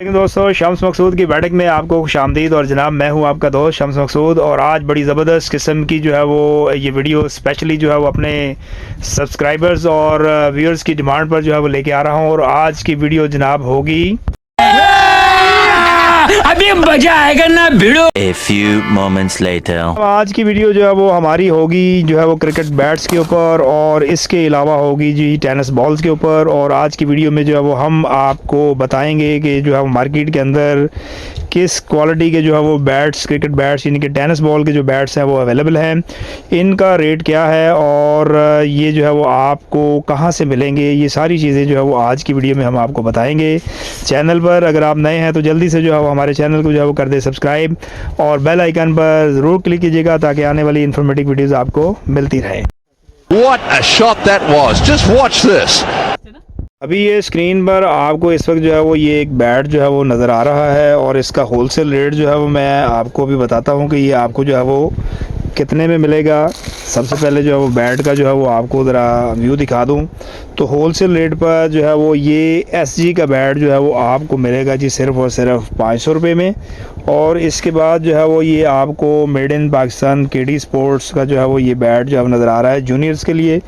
लेकिन दोस्तों, शम्स मकसूद की बैठक में आपको खुशामदीद। और जनाब, मैं हूं आपका दोस्त शम्स मकसूद, और आज बड़ी ज़बरदस्त किस्म की जो है वो ये वीडियो स्पेशली जो है वो अपने सब्सक्राइबर्स और व्यूअर्स की डिमांड पर जो है वो लेके आ रहा हूं। और आज की वीडियो जनाब होगी, अभी मजा आएगा ना भिड़ो। A few moments later. आज की वीडियो जो है वो हमारी होगी जो है वो क्रिकेट बैट्स के ऊपर, और इसके अलावा होगी जी टेनिस बॉल्स के ऊपर। और आज की वीडियो में जो है वो हम आपको बताएंगे कि जो है वो मार्केट के अंदर किस क्वालिटी के जो है वो बैट्स, क्रिकेट बैट्स यानी कि टेनिस बॉल के जो बैट्स हैं वो अवेलेबल हैं, इनका रेट क्या है और ये जो है वो आपको कहाँ से मिलेंगे। ये सारी चीज़ें जो है वो आज की वीडियो में हम आपको बताएंगे। चैनल पर अगर आप नए हैं तो जल्दी से जो है वो हमारे चैनल को जो है वो कर दे सब्सक्राइब, और बेल आइकन पर ज़रूर क्लिक कीजिएगा ताकि आने वाली इन्फॉर्मेटिव वीडियोज़ आपको मिलती रहे। What a shot that was. Just watch this. अभी ये स्क्रीन पर आपको इस वक्त जो है वो ये एक बैट जो है वो नज़र आ रहा है, और इसका होलसेल रेट जो है वो मैं आपको अभी बताता हूँ कि ये आपको जो है वो कितने में मिलेगा। सबसे पहले जो है वो बैट का जो है वो आपको ज़रा व्यू दिखा दूँ तो होलसेल रेट पर जो है वो ये SG का बैट जो है वो आपको मिलेगा जी सिर्फ़ और सिर्फ 500 रुपये में। और इसके बाद जो है वो ये आपको made in Pakistan KD sports का जो है वो ये बैट जो है नज़र आ रहा है जूनियर्स के लिए,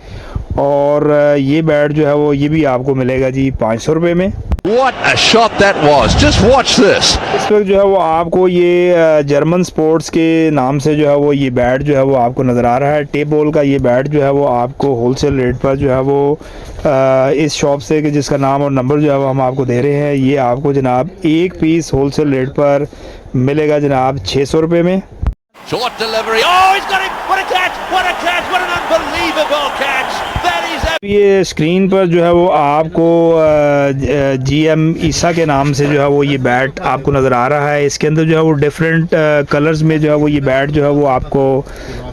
और ये बैट जो है वो ये भी आपको मिलेगा जी 500 रुपये में। What a shot that was. Just watch this. इस वक्त जो है वो आपको ये जर्मन स्पोर्ट्स के नाम से जो है वो ये बैट जो है वो आपको नज़र आ रहा है। टेप बॉल का ये बैट जो है वो आपको होलसेल रेट पर जो है वो इस शॉप से, कि जिसका नाम और नंबर जो है वो हम आपको दे रहे हैं, ये आपको जनाब एक पीस होलसेल रेट पर मिलेगा जनाब 600 रुपये में। Short delivery. Oh, he's got him. What a catch. What a catch. What an unbelievable catch. That is ये स्क्रीन पर जो है वो आपको GM ईसा के नाम से जो है वो ये बैट आपको नज़र आ रहा है। इसके अंदर जो है वो डिफरेंट कलर्स में जो है वो ये बैट जो है वो आपको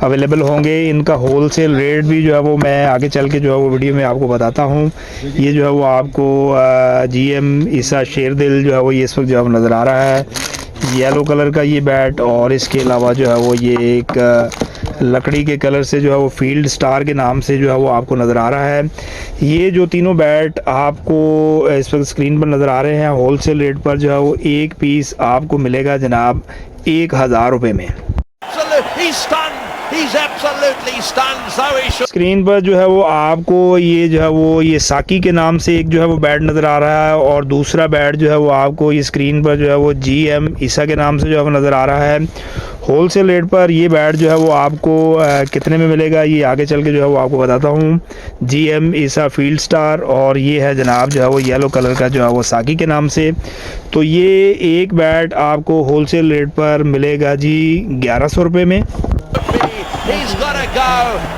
अवेलेबल होंगे। इनका होलसेल रेट भी जो है वो मैं आगे चल के जो है वो वीडियो में आपको बताता हूँ। ये जो है वो आपको GM ईसा शेरदिल जो है वो ये इस वक्त जो है वो नज़र आ रहा है, येलो कलर का ये बैट। और इसके अलावा जो है वो ये एक लकड़ी के कलर से जो है वो फील्ड स्टार के नाम से जो है वो आपको नज़र आ रहा है। ये जो तीनों बैट आपको इस वक्त स्क्रीन पर नज़र आ रहे हैं, होलसेल रेट पर जो है वो एक पीस आपको मिलेगा जनाब 1000 रुपये में। He's stunned. He's absolutely stunned. So he should. Screen पर जो है वो आपको ये जो है वो ये साकी के नाम से एक जो है वो बैट नज़र आ रहा है, और दूसरा बैट जो है वो आपको ये स्क्रीन पर जो है वो GM ईसा के नाम से जो है वो नज़र आ रहा है। होलसेल रेट पर ये बैट जो है वो आपको कितने में मिलेगा ये आगे चल के जो है वो आपको बताता हूँ। GM ईसा फील्ड स्टार, और ये है जनाब जो है वो येलो कलर का जो है वो साकी के नाम से। तो ये एक बैट आपको होलसेल रेट पर मिलेगा जी 1100 रुपये में। He's got to go.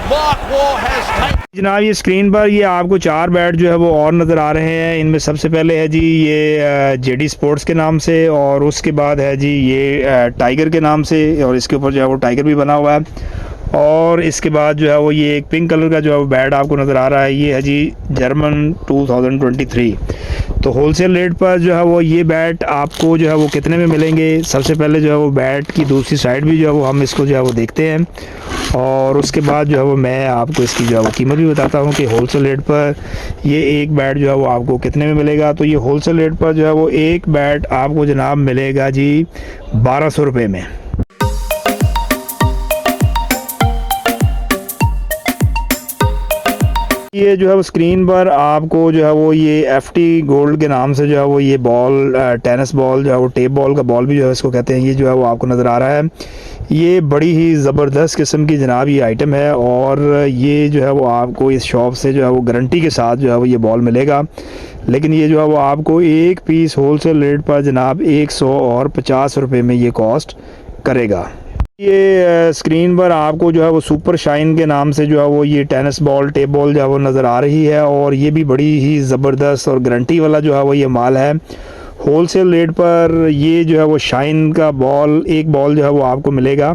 Mark Waugh has taken. जनाब, ये स्क्रीन पर ये आपको 4 बैट जो है वो और नज़र आ रहे हैं। इनमें सबसे पहले है जी ये JD स्पोर्ट्स के नाम से, और उसके बाद है जी ये टाइगर के नाम से, और इसके ऊपर जो है वो टाइगर भी बना हुआ है। और इसके बाद जो है वो ये एक पिंक कलर का जो है वो बैट आपको नज़र आ रहा है, ये है जी जर्मन 2023। तो होलसेल रेट पर जो है वो ये बैट आपको जो है वो कितने में मिलेंगे। सबसे पहले जो है वो बैट की दूसरी साइड भी जो है वो हम इसको जो है वो देखते हैं, और उसके बाद जो है वो मैं आपको इसकी जो है वो कीमत भी बताता हूँ कि होलसेल रेट पर ये एक बैट जो है वो आपको कितने में मिलेगा। तो ये होलसेल रेट पर जो है वो एक बैट आपको जनाब मिलेगा जी 1200 रुपये में। ये जो है वो स्क्रीन पर आपको जो है वो ये FT गोल्ड के नाम से जो है वो ये बॉल, टेनिस बॉल जो है वो टेप बॉल का बॉल भी जो है इसको कहते हैं, ये जो है वो आपको नज़र आ रहा है। ये बड़ी ही ज़बरदस्त किस्म की जनाब ये आइटम है, और ये जो है वो आपको इस शॉप से जो है वो गारंटी के साथ जो है वो ये बॉल मिलेगा। लेकिन ये जो है वो आपको एक पीस होलसेल रेट पर जनाब 150 रुपये में ये कॉस्ट करेगा। ये स्क्रीन पर आपको जो है वो सुपर शाइन के नाम से जो है वो ये टेनिस बॉल, टेप बॉल जो है वो नज़र आ रही है, और ये भी बड़ी ही ज़बरदस्त और गारंटी वाला जो है वो ये माल है। होलसेल रेट पर ये जो है वो शाइन का बॉल, एक बॉल जो है वो आपको मिलेगा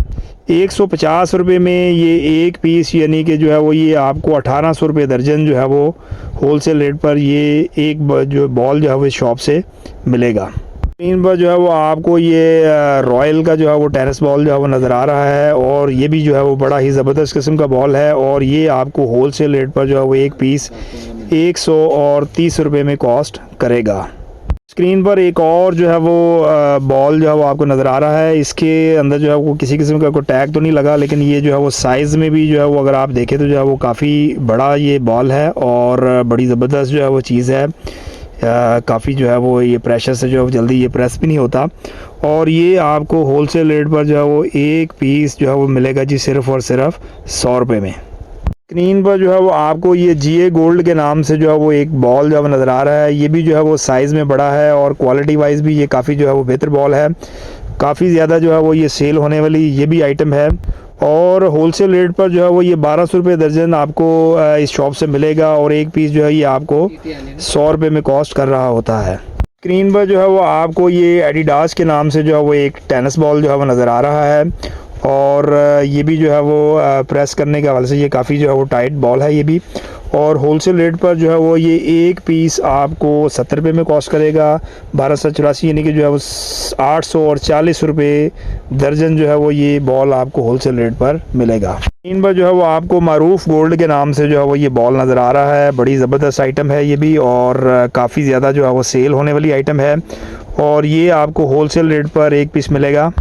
150 रुपये में ये एक पीस, यानी कि जो है वो ये आपको 1800 रुपये दर्जन जो है वो होलसेल रेट पर ये एक जो बॉल जो है वो इस शॉप से मिलेगा। स्क्रीन पर जो है वो आपको ये रॉयल का जो है वो टेनिस बॉल जो है वो नज़र आ रहा है, और ये भी जो है वो बड़ा ही ज़बरदस्त किस्म का बॉल है, और ये आपको होलसेल रेट पर जो है वो एक पीस 130 रुपये में कॉस्ट करेगा। स्क्रीन पर एक और जो है वो बॉल जो है वो आपको नज़र आ रहा है। इसके अंदर जो है वो किसी किस्म का कोई टैग तो नहीं लगा, लेकिन ये जो है वो साइज़ में भी जो है वो अगर आप देखें तो जो है वो काफ़ी बड़ा ये बॉल है और बड़ी ज़बरदस्त जो है वो चीज़ है। काफ़ी जो है वो ये प्रेशर से जो है वो जल्दी ये प्रेस भी नहीं होता। और ये आपको होलसेल रेट पर जो है वो एक पीस जो है वो मिलेगा जी सिर्फ़ और सिर्फ 100 रुपये में। स्क्रीन पर जो है वो आपको ये GA गोल्ड के नाम से जो है वो एक बॉल जो है वो नज़र आ रहा है। ये भी जो है वो साइज़ में बड़ा है और क्वालिटी वाइज भी ये काफ़ी जो है वो बेहतर बॉल है। काफ़ी ज़्यादा जो है वो ये सेल होने वाली ये भी आइटम है और होलसेल रेट पर जो है वो ये 1200 रुपये दर्जन आपको इस शॉप से मिलेगा और एक पीस जो है ये आपको 100 रुपये में कॉस्ट कर रहा होता है। स्क्रीन पर जो है वो आपको ये एडिडास के नाम से जो है वो एक टेनिस बॉल जो है वो नज़र आ रहा है और ये भी जो है वो प्रेस करने के हवाले से ये काफ़ी जो है वो टाइट बॉल है ये भी। और होलसेल रेट पर जो है वो ये एक पीस आपको 70 रुपये में कॉस्ट करेगा। 1284 यानी कि जो है वो 840 रुपये दर्जन जो है वो ये बॉल आपको होलसेल रेट पर मिलेगा। इन पर जो है वो आपको मारूफ गोल्ड के नाम से जो है वो ये बॉल नज़र आ रहा है। बड़ी ज़बरदस्त आइटम है ये भी और काफ़ी ज़्यादा जो है वो सेल होने वाली आइटम है और ये आपको होलसेल रेट पर एक पीस मिलेगा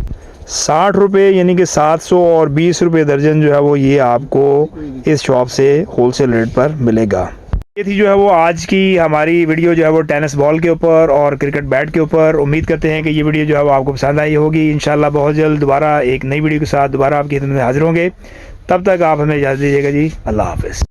60 रुपये यानी कि 720 रुपये दर्जन जो है वो ये आपको इस शॉप से होलसेल रेट पर मिलेगा। ये थी जो है वो आज की हमारी वीडियो जो है वो टेनिस बॉल के ऊपर और क्रिकेट बैट के ऊपर। उम्मीद करते हैं कि ये वीडियो जो है वो आपको पसंद आई होगी। इंशाल्लाह बहुत जल्द दोबारा एक नई वीडियो के साथ दोबारा आपकी खिदमत में हाजिर होंगे। तब तक आप हमें इजाज़त दीजिएगा जी। अल्लाह हाफ़िज़।